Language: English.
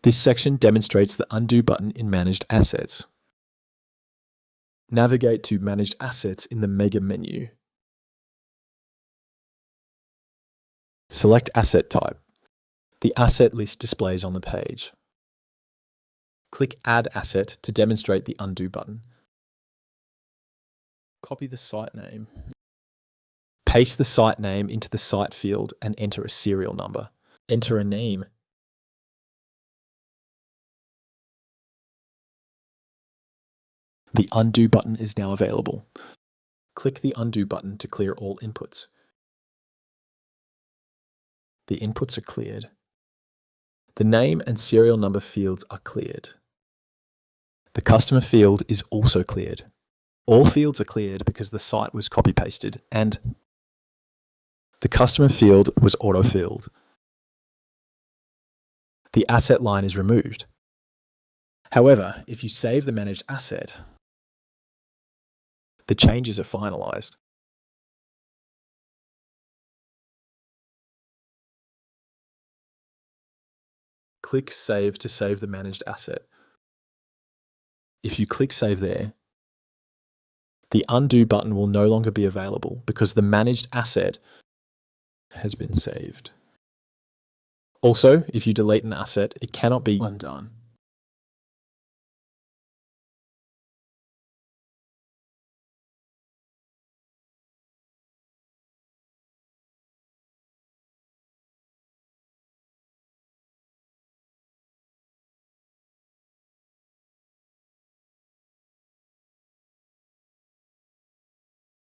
This section demonstrates the Undo button in Managed Assets. Navigate to Managed Assets in the Mega menu. Select Asset Type. The asset list displays on the page. Click Add Asset to demonstrate the Undo button. Copy the site name. Paste the site name into the site field and enter a serial number. Enter a name. The Undo button is now available. Click the Undo button to clear all inputs. The inputs are cleared. The name and serial number fields are cleared. The customer field is also cleared. All fields are cleared because the site was copy-pasted and the customer field was auto-filled. The asset line is removed. However, if you save the managed asset, the changes are finalized. Click Save to save the managed asset. If you click Save there, the Undo button will no longer be available because the managed asset has been saved. Also, if you delete an asset, it cannot be undone.